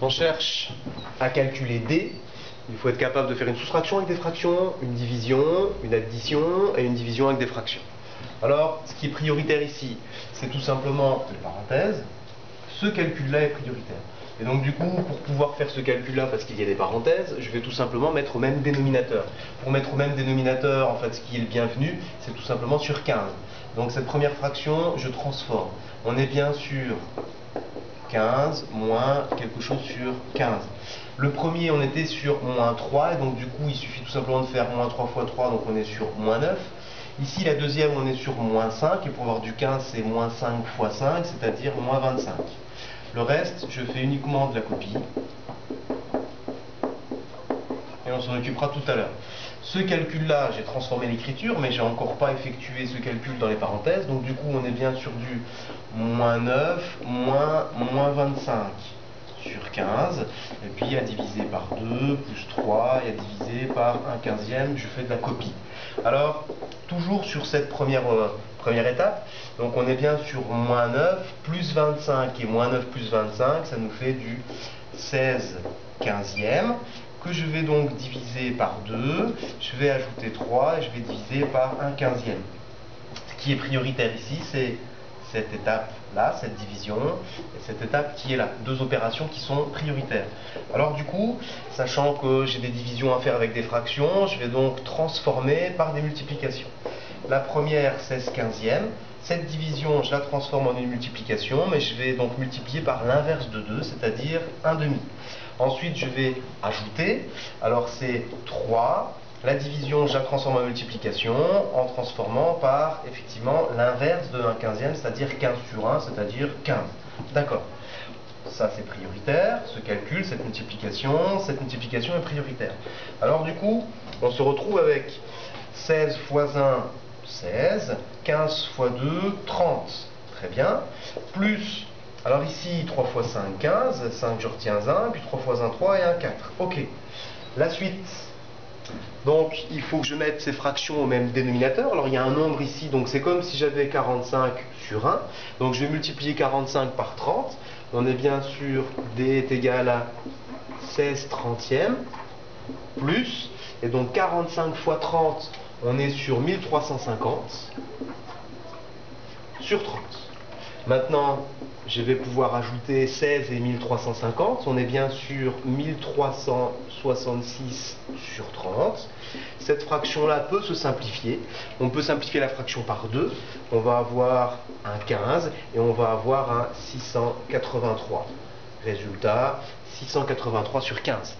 on cherche à calculer D, il faut être capable de faire une soustraction avec des fractions, une division, une addition et une division avec des fractions. Alors, ce qui est prioritaire ici, c'est tout simplement les parenthèses. Ce calcul-là est prioritaire. Et donc du coup, pour pouvoir faire ce calcul-là, parce qu'il y a des parenthèses, je vais tout simplement mettre au même dénominateur. Pour mettre au même dénominateur, en fait, ce qui est le bienvenu, c'est tout simplement sur 15. Donc cette première fraction, je transforme. On est bien sur 15 moins quelque chose sur 15. Le premier, on était sur moins 3, et donc du coup, il suffit tout simplement de faire moins 3 fois 3, donc on est sur moins 9. Ici, la deuxième, on est sur moins 5, et pour avoir du 15, c'est moins 5 fois 5, c'est-à-dire moins 25. Le reste, je fais uniquement de la copie. Et on s'en occupera tout à l'heure. Ce calcul-là, j'ai transformé l'écriture, mais j'ai encore pas effectué ce calcul dans les parenthèses. Donc du coup, on est bien sur du moins 9, moins 25 sur 15. Et puis à diviser par 2, plus 3, et à diviser par 1/15e, je fais de la copie. Alors, toujours sur cette première étape, donc on est bien sur moins 9 plus 25, et moins 9 plus 25, ça nous fait du 16/15e, que je vais donc diviser par 2, je vais ajouter 3, et je vais diviser par 1/15e. Ce qui est prioritaire ici, c'est cette étape-là, cette division, et cette étape qui est là. Deux opérations qui sont prioritaires. Alors du coup, sachant que j'ai des divisions à faire avec des fractions, je vais donc transformer par des multiplications. La première, 16/15e. Cette division, je la transforme en une multiplication, mais je vais donc multiplier par l'inverse de 2, c'est-à-dire 1/2. Ensuite, je vais ajouter. Alors c'est 3. La division, je la transforme en multiplication en transformant par, effectivement, l'inverse de 1/15e, c'est-à-dire 15 sur 1, c'est-à-dire 15. D'accord. Ça, c'est prioritaire, ce calcul, cette multiplication est prioritaire. Alors, du coup, on se retrouve avec 16 fois 1, 16, 15 fois 2, 30. Très bien. Plus, alors ici, 3 fois 5, 15, 5, je retiens 1, puis 3 fois 1, 3 et 1, 4. Ok. La suite. Donc, il faut que je mette ces fractions au même dénominateur. Alors, il y a un nombre ici, donc c'est comme si j'avais 45 sur 1. Donc, je vais multiplier 45 par 30. On est bien sûr D est égal à 16/30e, plus, et donc 45 fois 30, on est sur 1350 sur 30. Maintenant, je vais pouvoir ajouter 16 et 1350. On est bien sur 1366 sur 30. Cette fraction-là peut se simplifier. On peut simplifier la fraction par 2. On va avoir un 15 et on va avoir un 683. Résultat, 683 sur 15.